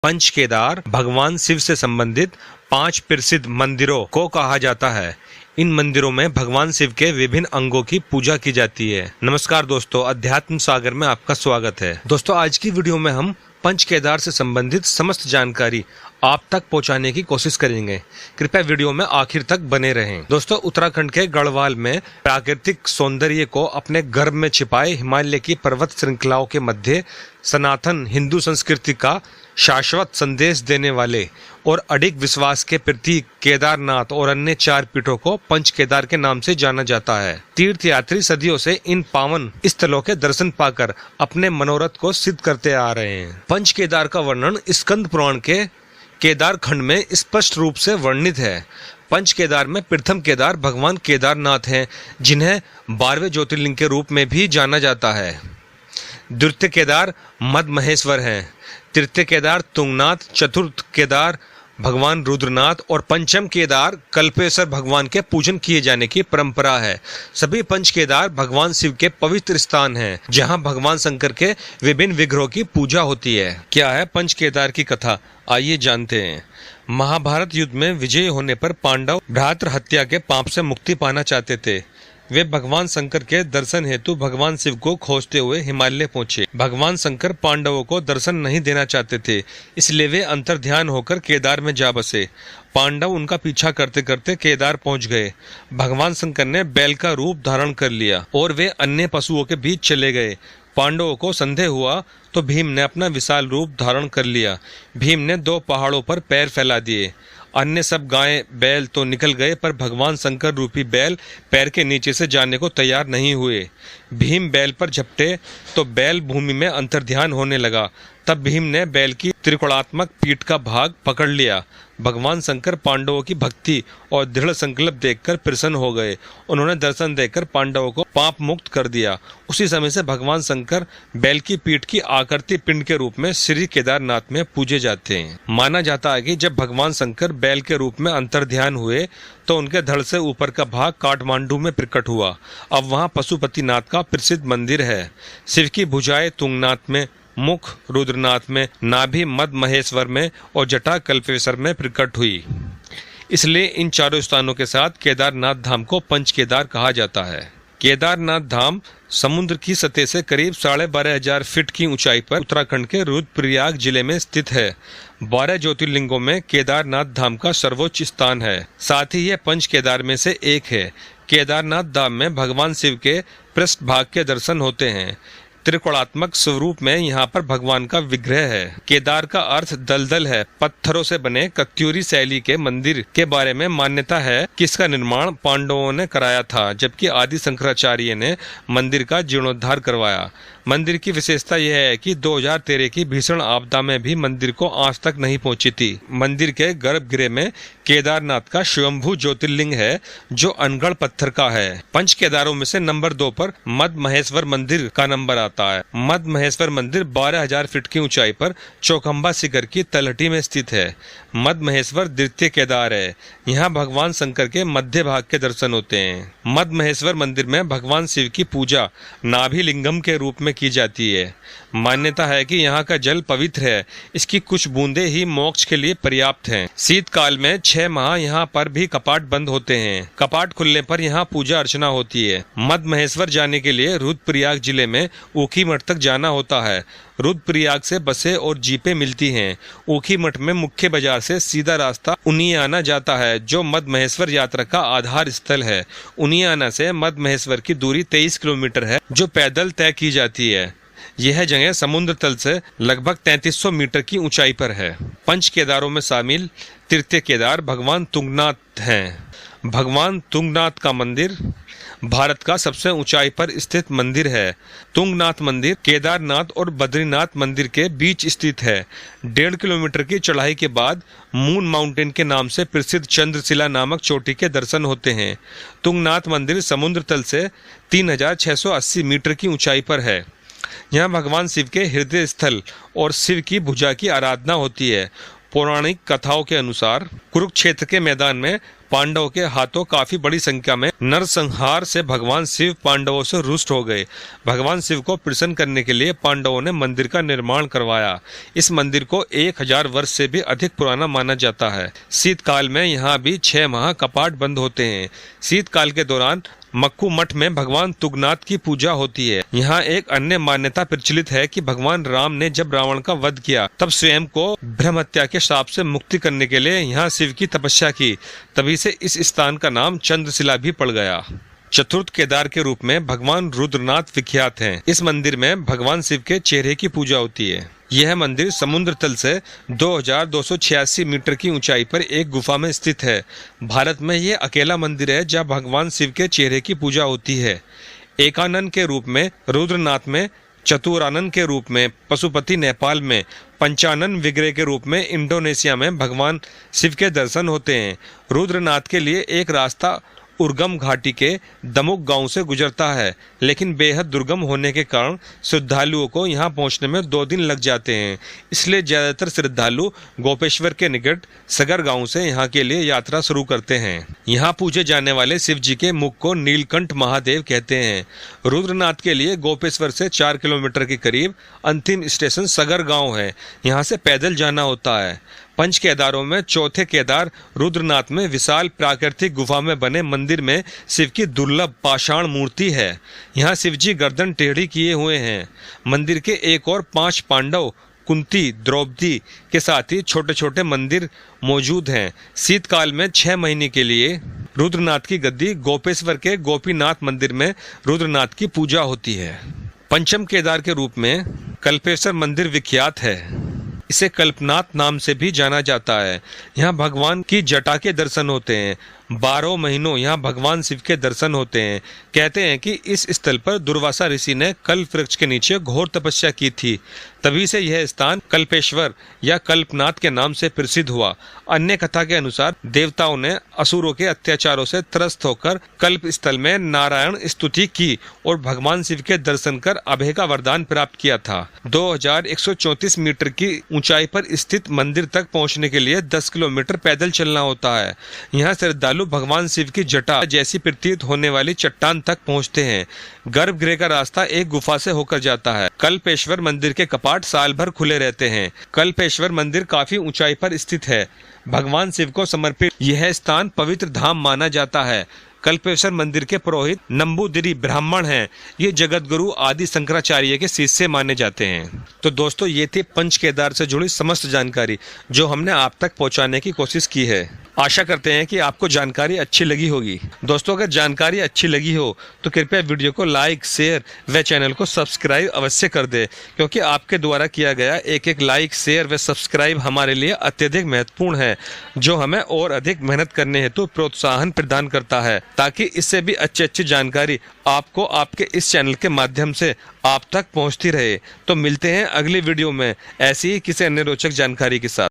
पंच केदार भगवान शिव से संबंधित 5 प्रसिद्ध मंदिरों को कहा जाता है। इन मंदिरों में भगवान शिव के विभिन्न अंगों की पूजा की जाती है। नमस्कार दोस्तों, अध्यात्म सागर में आपका स्वागत है। दोस्तों, आज की वीडियो में हम पंच केदार से संबंधित समस्त जानकारी आप तक पहुंचाने की कोशिश करेंगे। कृपया वीडियो में आखिर तक बने रहें। दोस्तों, उत्तराखंड के गढ़वाल में प्राकृतिक सौंदर्य को अपने गर्भ में छिपाए हिमालय की पर्वत श्रृंखलाओं के मध्य सनातन हिंदू संस्कृति का शाश्वत संदेश देने वाले और अडिग विश्वास के प्रतीक केदारनाथ और अन्य 4 पीठों को पंच केदार के नाम से जाना जाता है। तीर्थयात्री सदियों से इन पावन स्थलों के दर्शन पाकर अपने मनोरथ को सिद्ध करते आ रहे हैं। पंच केदार का वर्णन स्कंद पुराण के केदार खंड में स्पष्ट रूप से वर्णित है। पंच केदार में प्रथम केदार भगवान केदारनाथ हैं, जिन्हें 12वें ज्योतिर्लिंग के रूप में भी जाना जाता है। द्वितीय केदार मद महेश्वर हैं, तृतीय केदार तुंगनाथ, चतुर्थ केदार भगवान रुद्रनाथ और पंचम केदार कल्पेश्वर भगवान के पूजन किए जाने की परंपरा है। सभी पंच केदार भगवान शिव के पवित्र स्थान हैं, जहां भगवान शंकर के विभिन्न विग्रहों की पूजा होती है। क्या है पंच केदार की कथा, आइए जानते हैं। महाभारत युद्ध में विजय होने पर पांडव भ्रातृ हत्या के पाप से मुक्ति पाना चाहते थे। वे भगवान शंकर के दर्शन हेतु भगवान शिव को खोजते हुए हिमालय पहुंचे। भगवान शंकर पांडवों को दर्शन नहीं देना चाहते थे, इसलिए वे अंतर्ध्यान होकर केदार में जा बसे। पांडव उनका पीछा करते करते केदार पहुंच गए। भगवान शंकर ने बैल का रूप धारण कर लिया और वे अन्य पशुओं के बीच चले गए। पांडवों को संदेह हुआ तो भीम ने अपना विशाल रूप धारण कर लिया। भीम ने 2 पहाड़ों पर पैर फैला दिए। अन्य सब गायें बैल तो निकल गए, पर भगवान शंकर रूपी बैल पैर के नीचे से जाने को तैयार नहीं हुए। भीम बैल पर झपटे तो बैल भूमि में अंतर्ध्यान होने लगा। तब भीम ने बैल की त्रिकोणात्मक पीठ का भाग पकड़ लिया। भगवान शंकर पांडवों की भक्ति और दृढ़ संकल्प देखकर प्रसन्न हो गए। उन्होंने दर्शन देकर पांडवों को पाप मुक्त कर दिया। उसी समय से भगवान शंकर बैल की पीठ की आकृति पिंड के रूप में श्री केदारनाथ में पूजे जाते हैं। माना जाता है कि जब भगवान शंकर बैल के रूप में अंतर्ध्यान हुए तो उनके धड़ से ऊपर का भाग काठमांडू में प्रकट हुआ। अब वहाँ पशुपतिनाथ का प्रसिद्ध मंदिर है। शिव की भुजाएं तुंगनाथ में, मुख रुद्रनाथ में, नाभि मद महेश्वर में और जटा कल्पेश्वर में प्रकट हुई। इसलिए इन 4 स्थानों के साथ केदारनाथ धाम को पंच केदार कहा जाता है। केदारनाथ धाम समुद्र की सतह से करीब 12,500 फीट की ऊंचाई पर उत्तराखंड के रुद्रप्रयाग जिले में स्थित है। 12 ज्योतिर्लिंगों में केदारनाथ धाम का सर्वोच्च स्थान है। साथ ही यह पंच केदार में से एक है। केदारनाथ धाम में भगवान शिव के पृष्ठ भाग के दर्शन होते हैं। त्रिकोणात्मक स्वरूप में यहाँ पर भगवान का विग्रह है। केदार का अर्थ दलदल है। पत्थरों से बने कत्यूरी शैली के मंदिर के बारे में मान्यता है कि इसका निर्माण पांडवों ने कराया था, जबकि आदि शंकराचार्य ने मंदिर का जीर्णोद्धार करवाया। मंदिर की विशेषता यह है कि 2013 की भीषण आपदा में भी मंदिर को आज तक नहीं पहुंची थी। मंदिर के गर्भगृह में केदारनाथ का स्वयंभू ज्योतिर्लिंग है, जो अनगढ़ पत्थर का है। पंच केदारों में से नंबर 2 पर मद महेश्वर मंदिर का नंबर आता है। मद महेश्वर मंदिर 12,000 फीट की ऊंचाई पर चौखंबा शिखर की तलहटी में स्थित है। मद महेश्वर द्वितीय केदार है। यहाँ भगवान शंकर के मध्य भाग के दर्शन होते हैं। मद महेश्वर मंदिर में भगवान शिव की पूजा नाभि लिंगम के रूप में की जाती है। मान्यता है कि यहाँ का जल पवित्र है। इसकी कुछ बूंदे ही मोक्ष के लिए पर्याप्त हैं। शीतकाल में 6 माह यहाँ पर भी कपाट बंद होते हैं। कपाट खुलने पर यहाँ पूजा अर्चना होती है। मद महेश्वर जाने के लिए रुद्रप्रयाग जिले में ऊखीमठ तक जाना होता है। रुद्रप्रयाग से बसें और जीपें मिलती हैं। ऊखीमठ में मुख्य बाजार से सीधा रास्ता उनियाना जाता है, जो मद महेश्वर यात्रा का आधार स्थल है। उनियाना से मद महेश्वर की दूरी 23 किलोमीटर है, जो पैदल तय की जाती है। यह जगह समुद्र तल से लगभग 3300 मीटर की ऊंचाई पर है। पंच केदारों में शामिल तृतीय केदार भगवान तुंगनाथ हैं। भगवान तुंगनाथ का मंदिर भारत का सबसे ऊंचाई पर स्थित मंदिर है। तुंगनाथ मंदिर केदारनाथ और बद्रीनाथ मंदिर के बीच स्थित है। 1.5 किलोमीटर की चढ़ाई के बाद मून माउंटेन के नाम से प्रसिद्ध चंद्रशिला नामक चोटी के दर्शन होते हैं। तुंगनाथ मंदिर समुद्र तल से 3680 मीटर की ऊंचाई पर है। यहाँ भगवान शिव के हृदय स्थल और शिव की भुजा की आराधना होती है। पौराणिक कथाओं के अनुसार कुरुक्षेत्र के मैदान में पांडवों के हाथों काफी बड़ी संख्या में नरसंहार से भगवान शिव पांडवों से रुष्ट हो गए। भगवान शिव को प्रसन्न करने के लिए पांडवों ने मंदिर का निर्माण करवाया। इस मंदिर को 1000 वर्ष से भी अधिक पुराना माना जाता है। शीतकाल में यहाँ भी 6 माह कपाट बंद होते हैं। शीतकाल के दौरान मक्कू मठ में भगवान तुगनाथ की पूजा होती है। यहाँ एक अन्य मान्यता प्रचलित है कि भगवान राम ने जब रावण का वध किया तब स्वयं को ब्रह्म हत्या के श्राप से मुक्ति करने के लिए यहाँ शिव की तपस्या की। तभी से इस स्थान का नाम चंद्रशिला भी पड़ गया। चतुर्थ केदार के रूप में भगवान रुद्रनाथ विख्यात हैं। इस मंदिर में भगवान शिव के चेहरे की पूजा होती है। यह मंदिर समुद्र तल से 2286 मीटर की ऊंचाई पर एक गुफा में स्थित है। भारत में यह अकेला मंदिर है जहां भगवान शिव के चेहरे की पूजा होती है। एकानन के रूप में रुद्रनाथ में, चतुरानन के रूप में पशुपति नेपाल में, पंचानन विग्रह के रूप में इंडोनेशिया में भगवान शिव के दर्शन होते हैं। रुद्रनाथ के लिए एक रास्ता उर्गम घाटी के दमुक गांव से गुजरता है, लेकिन बेहद दुर्गम होने के कारण श्रद्धालुओं को यहां पहुंचने में 2 दिन लग जाते हैं। इसलिए ज्यादातर श्रद्धालु गोपेश्वर के निकट सगर गांव से यहां के लिए यात्रा शुरू करते हैं। यहां पूजे जाने वाले शिव जी के मुख को नीलकंठ महादेव कहते हैं। रुद्रनाथ के लिए गोपेश्वर से 4 किलोमीटर के करीब अंतिम स्टेशन सगर गाँव है। यहाँ से पैदल जाना होता है। पंच केदारों में चौथे केदार रुद्रनाथ में विशाल प्राकृतिक गुफा में बने मंदिर में शिव की दुर्लभ पाषाण मूर्ति है। यहाँ शिव जी गर्दन टेढ़ी किए हुए हैं। मंदिर के एक और 5 पांडव, कुंती, द्रौपदी के साथ ही छोटे छोटे मंदिर मौजूद हैं। शीतकाल में 6 महीने के लिए रुद्रनाथ की गद्दी गोपेश्वर के गोपीनाथ मंदिर में रुद्रनाथ की पूजा होती है। पंचम केदार के रूप में कल्पेश्वर मंदिर विख्यात है। इसे कल्पनाथ नाम से भी जाना जाता है। यहाँ भगवान की जटा के दर्शन होते हैं। 12 महीनों यहाँ भगवान शिव के दर्शन होते हैं। कहते हैं कि इस स्थल पर दुर्वासा ऋषि ने कल्प वृक्ष के नीचे घोर तपस्या की थी। तभी से यह स्थान कल्पेश्वर या कल्पनाथ के नाम से प्रसिद्ध हुआ। अन्य कथा के अनुसार देवताओं ने असुरों के अत्याचारों से त्रस्त होकर कल्प स्थल में नारायण स्तुति की और भगवान शिव के दर्शन कर अभय का वरदान प्राप्त किया था। 2134 मीटर की ऊंचाई पर स्थित मंदिर तक पहुंचने के लिए 10 किलोमीटर पैदल चलना होता है। यहाँ श्रद्धालु भगवान शिव की जटा जैसी प्रतीत होने वाली चट्टान तक पहुँचते हैं। गर्भगृह का रास्ता एक गुफा से होकर जाता है। कल्पेश्वर मंदिर के कपाट साल भर खुले रहते हैं। कल्पेश्वर मंदिर काफी ऊंचाई पर स्थित है। भगवान शिव को समर्पित यह स्थान पवित्र धाम माना जाता है। कल्पेश्वर मंदिर के पुरोहित नंबूदिरी ब्राह्मण हैं। ये जगत गुरु आदि शंकराचार्य के शिष्य माने जाते हैं। तो दोस्तों, ये थी पंच केदार से जुड़ी समस्त जानकारी जो हमने आप तक पहुंचाने की कोशिश की है। आशा करते हैं कि आपको जानकारी अच्छी लगी होगी। दोस्तों, अगर जानकारी अच्छी लगी हो तो कृपया वीडियो को लाइक, शेयर व चैनल को सब्सक्राइब अवश्य कर दे, क्योंकि आपके द्वारा किया गया एक लाइक, शेयर व सब्सक्राइब हमारे लिए अत्यधिक महत्वपूर्ण है, जो हमें और अधिक मेहनत करने हेतु प्रोत्साहन प्रदान करता है, ताकि इससे भी अच्छी जानकारी आपको आपके इस चैनल के माध्यम से आप तक पहुंचती रहे। तो मिलते हैं अगली वीडियो में ऐसी ही किसी अन्य रोचक जानकारी के साथ।